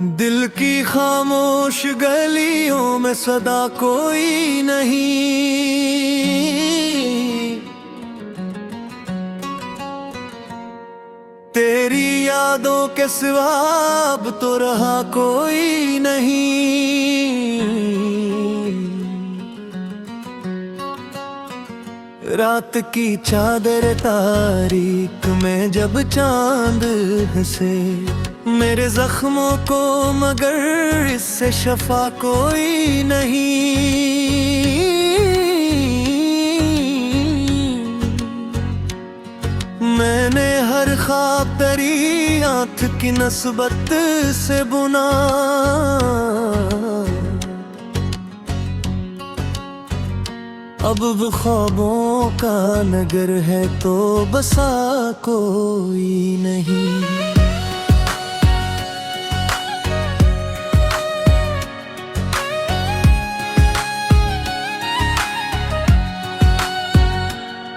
दिल की खामोश गलियों में सदा कोई नहीं। तेरी यादों के सिवा अब तो रहा कोई नहीं। रात की चादर तारीक में जब चांद हंसे, मेरे जख्मों को मगर इससे शफा कोई नहीं। मैंने हर ख्वाब तेरी आँख की नस्बत से बुना, अब वो ख्वाबों का नगर है तो बसा कोई नहीं।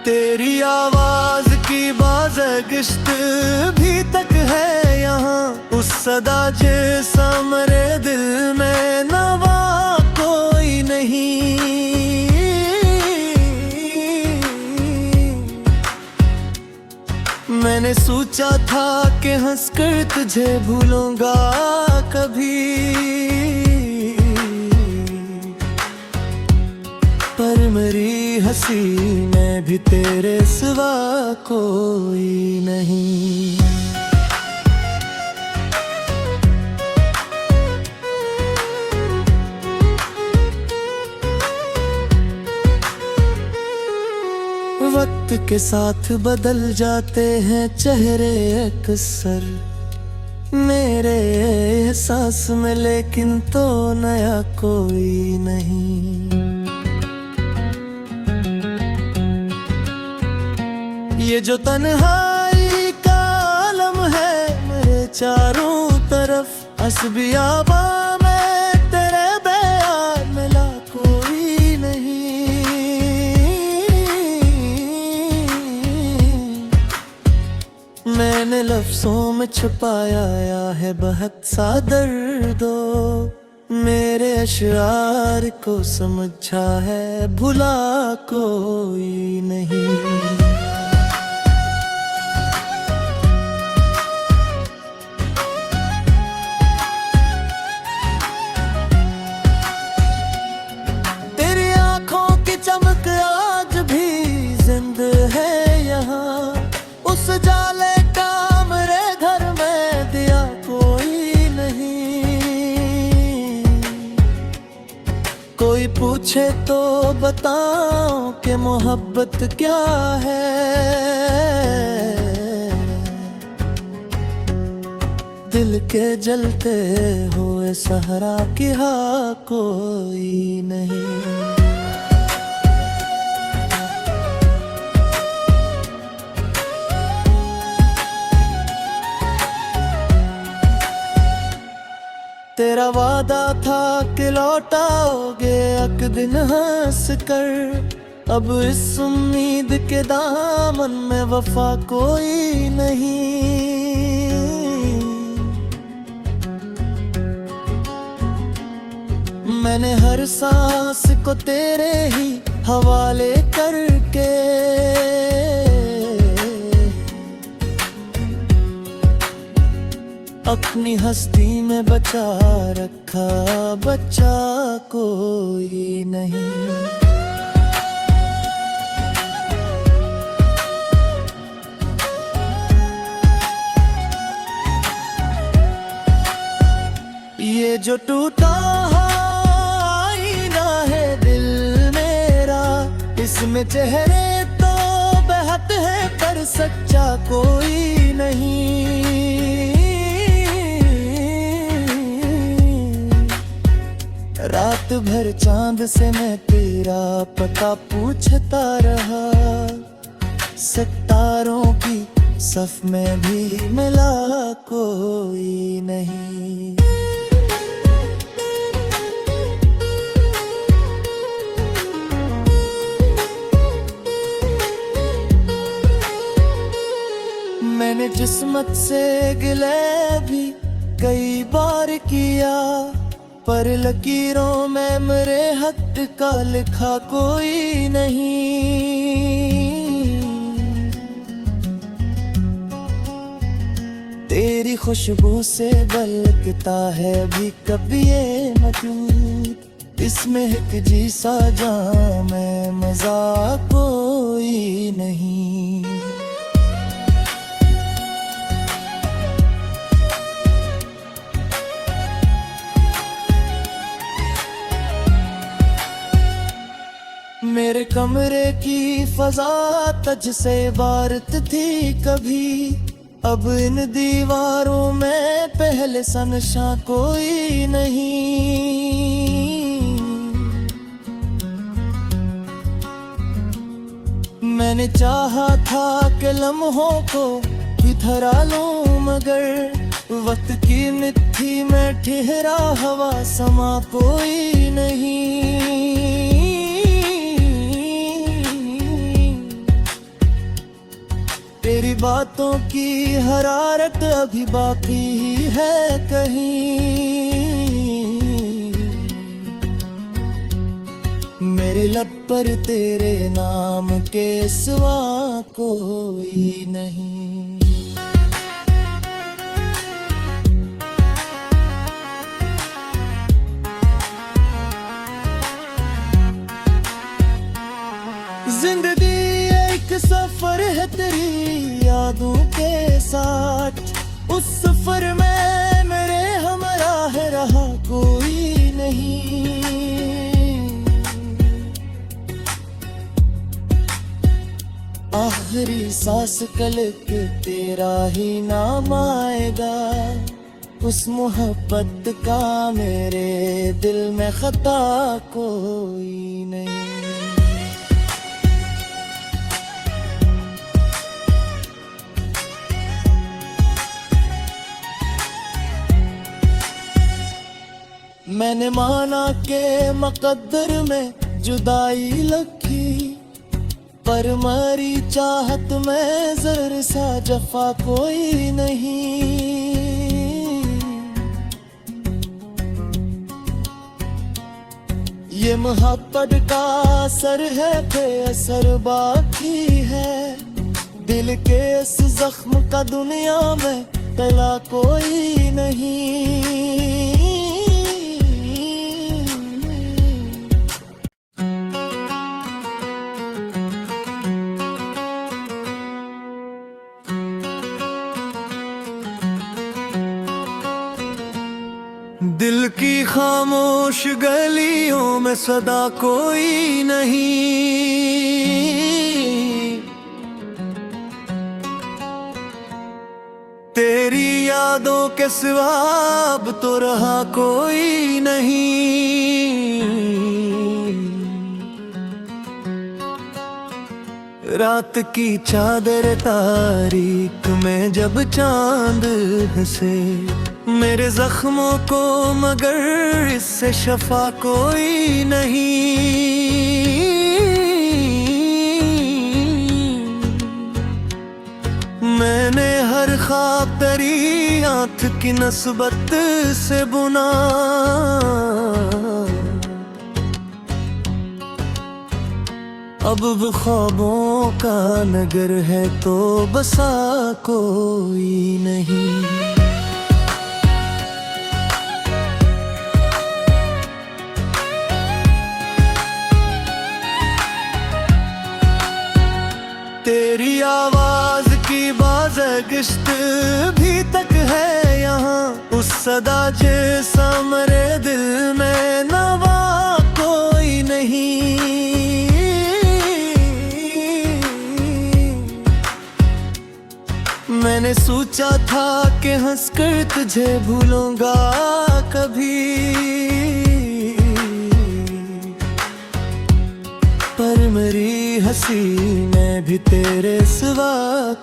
तेरी आवाज की बाज़गिश्त भी तक है यहाँ, उस सदा जैसा मेरे दिल में नवा कोई नहीं। मैंने सोचा था कि हंसकर तुझे भूलूंगा कभी, पर मेरी हंसी में भी तेरे सिवा कोई नहीं। वक्त के साथ बदल जाते हैं चेहरे अक्सर मेरे एहसास में, लेकिन तो नया कोई नहीं। ये जो तन्हाई का आलम है मेरे चारों तरफ, असबियाबा में तेरे बयान मिला कोई नहीं। मैंने लफ्जों में छुपाया है बहुत सा दर्दो, मेरे अशआर को समझा है भुला कोई नहीं। चमक आज भी जिंदा है यहाँ, उस जाले का मेरे घर में दिया कोई नहीं। कोई पूछे तो बताओ कि मोहब्बत क्या है, दिल के जलते हुए सहरा की हाँ कोई नहीं। तेरा वादा था कि लौटाओगे एक दिन हंस कर, अब इस उम्मीद के दामन में वफा कोई नहीं। मैंने हर सांस को तेरे ही हवाले करके अपनी हस्ती में बचा रखा, बच्चा कोई नहीं। ये जो टूटा आईना है दिल मेरा, इसमें चेहरे तो बेहद है पर सच्चा कोई नहीं। रात भर चांद से मैं तेरा पता पूछता रहा, सितारों की सफ में भी मिला कोई नहीं। मैंने जिस्मत से गिले भी कई बार किया, पर लकीरों में मेरे हक का लिखा कोई नहीं। तेरी खुशबू से बलकता है भी कभी ये वजूद, इसमें एक जी सा जाम में मजा कोई नहीं। मेरे कमरे की फजा तुझ से इबारत थी कभी, अब इन दीवारों में पहले सा नशा कोई नहीं। मैंने चाहा था कि लम्हों को इधरा लूं, मगर वक्त की मिट्टी में ठहरा हवा समा कोई नहीं। तेरी बातों की हरारत अभी बाकी है कहीं, मेरे लब पर तेरे नाम के सिवा कोई नहीं। जिंदगी एक सफर है तेरी यादों के साथ, उस सफर में मेरे हमराह रहा कोई नहीं। आखिरी सांस कलक तेरा ही नाम आएगा, उस मोहब्बत का मेरे दिल में खता कोई नहीं। मैंने माना के मकद्दर में जुदाई लगी, पर मरी चाहत में जर सा जफा कोई नहीं। ये मोहब्बत का असर है बेअसर बाकी है, दिल के इस जख्म का दुनिया में तला कोई नहीं। दिल की खामोश गलियों में सदा कोई नहीं, तेरी यादों के सिवा अब तो रहा कोई नहीं। रात की चादर तारीक में जब चांद हंसे, मेरे जख्मों को मगर इससे शफा कोई नहीं। मैंने हर ख्वाब तेरी आँख की नस्बत से बुना, अब वो ख्वाबों का नगर है तो बसा कोई नहीं। तेरी आवाज की बाज़गिश्त भी तक है यहाँ, उस सदा जैसा मेरे दिल में नवा कोई नहीं। मैंने सोचा था कि हंसकर तुझे भूलूंगा कभी, पर मेरी हंसी में भी तेरे सिवा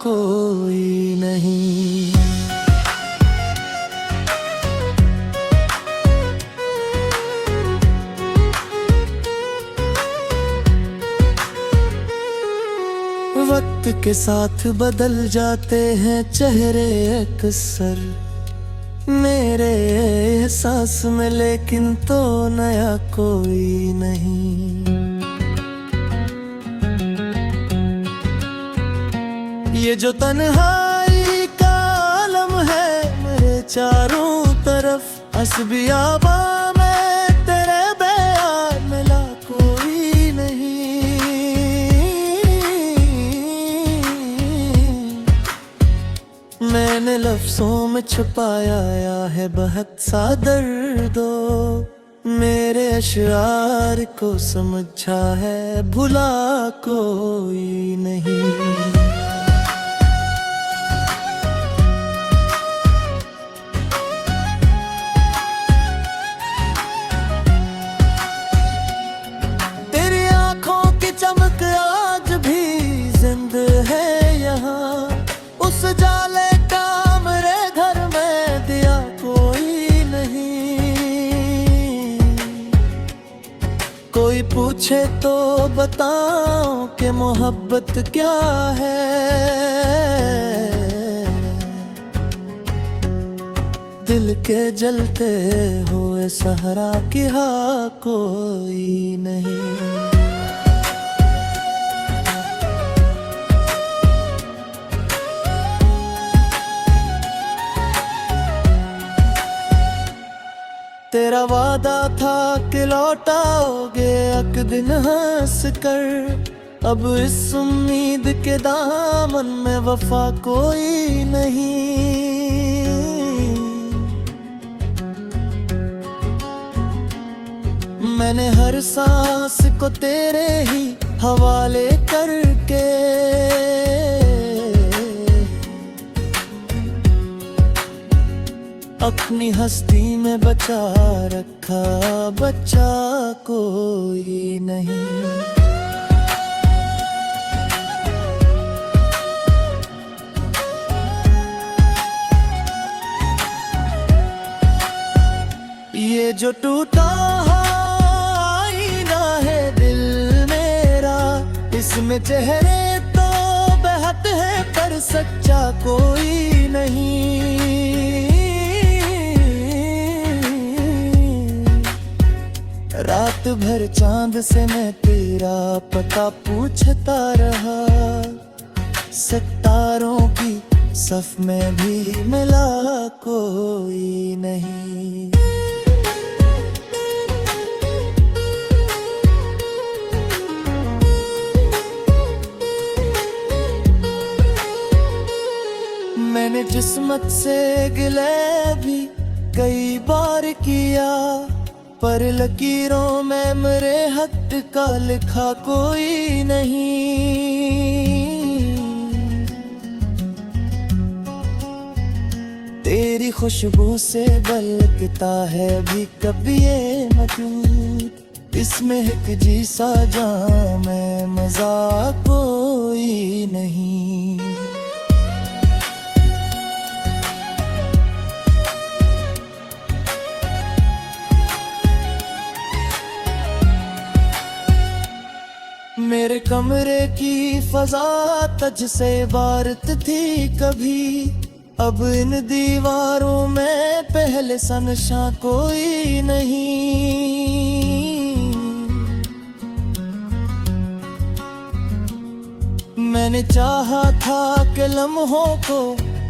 कोई नहीं। वक्त के साथ बदल जाते हैं चेहरे अक्सर, मेरे एहसास में लेकिन तो नया कोई नहीं। ये जो तन्हाई का आलम है मेरे चारों तरफ, असबियाबा में तेरे बयान मिला कोई नहीं। मैंने लफ्जों में छुपाया है बहुत सा दर्दो, मेरे अशआर को समझा है भुला कोई नहीं। चमक आज भी जिंदा है यहाँ, उस जाले का मेरे घर में दिया कोई नहीं। कोई पूछे तो बताओ कि मोहब्बत क्या है, दिल के जलते हुए सहरा की हाँ कोई नहीं। तेरा वादा था कि लौटाओगे एक दिन हंस कर, अब इस उम्मीद के दामन में वफा कोई नहीं। मैंने हर सांस को तेरे ही हवाले करके अपनी हस्ती में बचा रखा, बच्चा कोई नहीं। ये जो टूटा आईना है दिल मेरा, इसमें चेहरे तो बेहद है पर सच्चा कोई नहीं। रात भर चांद से मैं तेरा पता पूछता रहा, सितारों की सफ में भी मिला कोई नहीं। मैंने जिस्मत से गिले भी कई बार किया, पर लकीरों में मेरे हक का लिखा कोई नहीं। तेरी खुशबू से बलकता है भी कभी ये मौजूद, इसमें एक जी सा जाम में मजा कोई नहीं। मेरे कमरे की फजा तुझ से इबारत थी कभी, अब इन दीवारों में पहले सा नशा कोई नहीं। मैंने चाहा था कि लम्हों को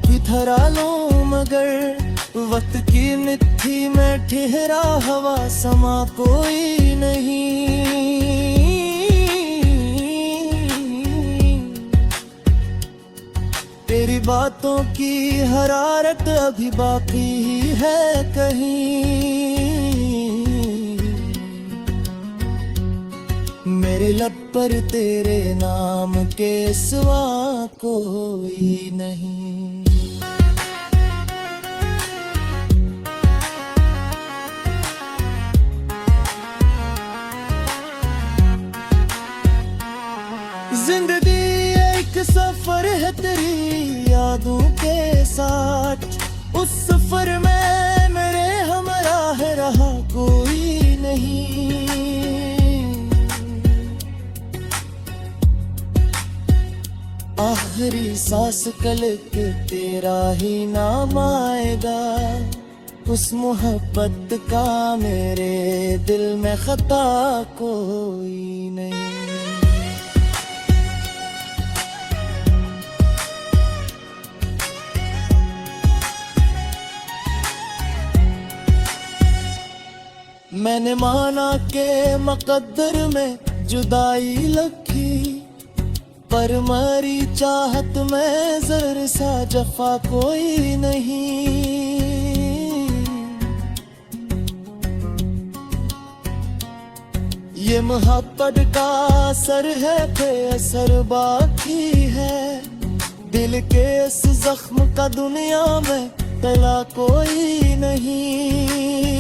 बिथरा लूं, मगर वक्त की मिट्टी में ठहरा हवा समा कोई नहीं। तेरी बातों की हरारत अभी बाकी ही है कहीं, मेरे लब पर तेरे नाम के सिवा कोई नहीं। जिंदगी एक सफर है तेरी यादों के साथ, उस सफर में मेरे हमराह रहा कोई नहीं। आखिरी सांस कल के तेरा ही नाम आएगा, उस मोहब्बत का मेरे दिल में खता कोई नहीं। मैंने माना के मुकद्दर में जुदाई लगी, पर मरी चाहत में जर सा जफा कोई नहीं। ये मोहब्बत का असर है, बेअसर बाकी है। दिल के इस जख्म का दुनिया में तला कोई नहीं।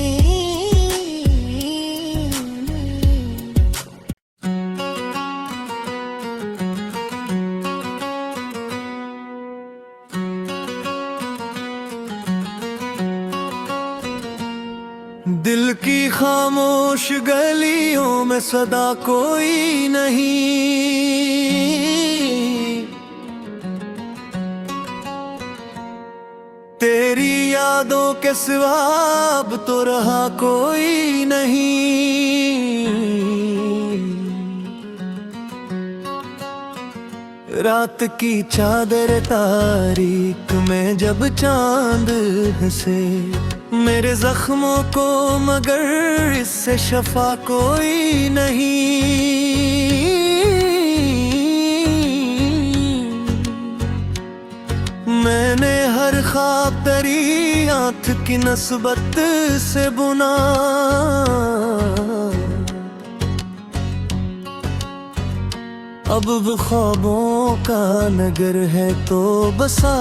दिल की खामोश गलियों में सदा कोई नहीं। तेरी यादों के सिवा अब तो रहा कोई नहीं। रात की चादर तारीक में जब चांद हंसे, मेरे जख्मों को मगर इससे शफा कोई नहीं। मैंने हर ख्वाब तेरी आँख की नस्बत से बुना, अब वो ख्वाबों का नगर है तो बसा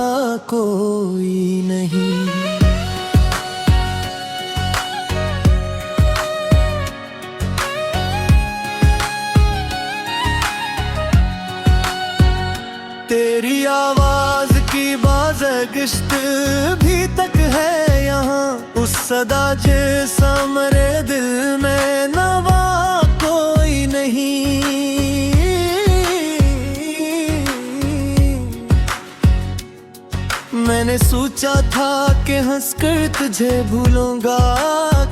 कोई नहीं। तेरी आवाज की बाज़गिश्त भी तक है यहाँ, उस सदा जैसा मेरे दिल में नवा कोई नहीं। मैंने सोचा था कि हंसकर तुझे भूलूंगा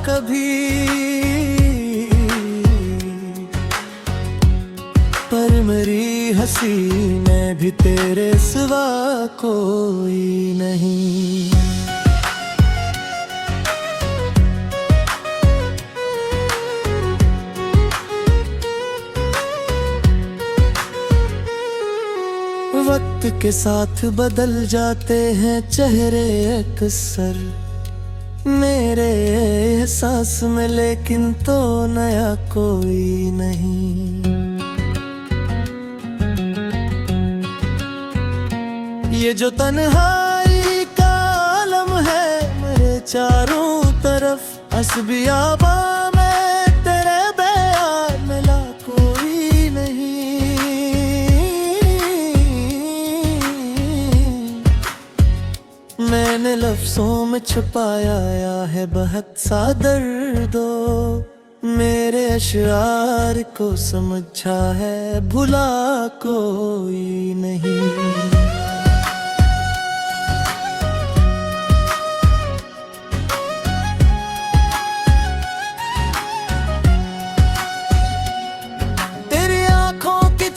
कभी, पर मेरी हंसी में भी तेरे सिवा कोई नहीं। वक्त के साथ बदल जाते हैं चेहरे अक्सर मेरे एहसास में, लेकिन तो नया कोई नहीं। ये जो तन्हाई का आलम है मेरे चारों तरफ, असबियाबा में तेरे बयान मिला कोई नहीं। मैंने लफ्जों में छुपाया है बहुत सा दर्दो, मेरे अशआर को समझा है भुला कोई नहीं।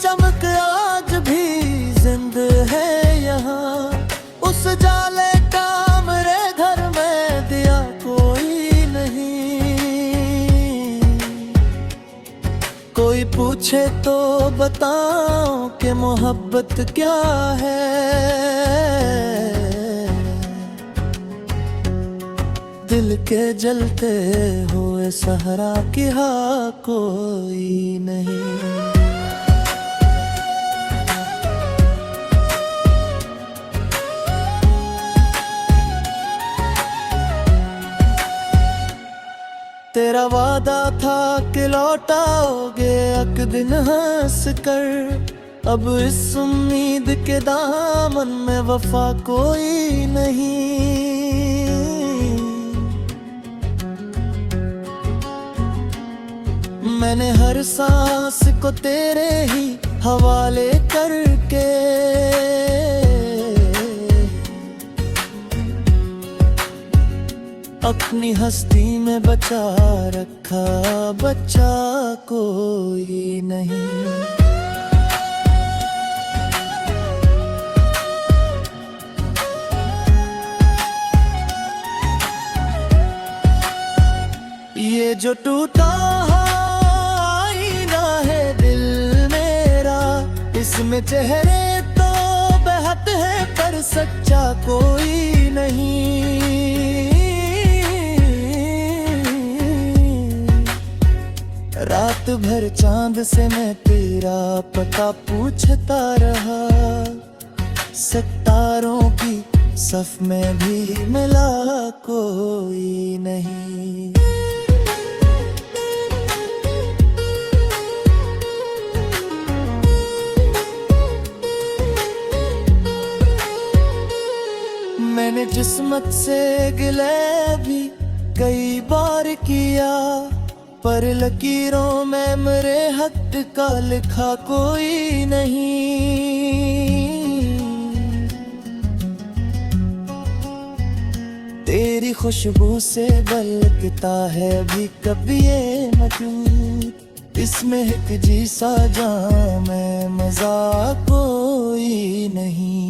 चमक आज भी जिंद है यहाँ, उस जाले का मेरे घर में दिया कोई नहीं। कोई पूछे तो बताओ कि मोहब्बत क्या है, दिल के जलते हुए सहरा की हाँ कोई नहीं। तेरा वादा था कि लौटाओगे एक दिन हंस कर, अब इस उम्मीद के दामन में वफा कोई नहीं। मैंने हर सांस को तेरे ही हवाले करके अपनी हस्ती में बचा रखा बच्चा कोई नहीं। ये जो टूटा आईना है दिल मेरा, इसमें चेहरे तो बेहद है पर सच्चा कोई नहीं। रात भर चांद से मैं तेरा पता पूछता रहा, सितारों की सफ में भी मिला कोई नहीं। मैंने जिस्मत से गिले भी कई बार किया, पर लकीरों में मेरे हक का लिखा कोई नहीं। तेरी खुशबू से बलकता है भी कभी ये वजूद, इसमें एक जी सा जाम में मजा कोई नहीं।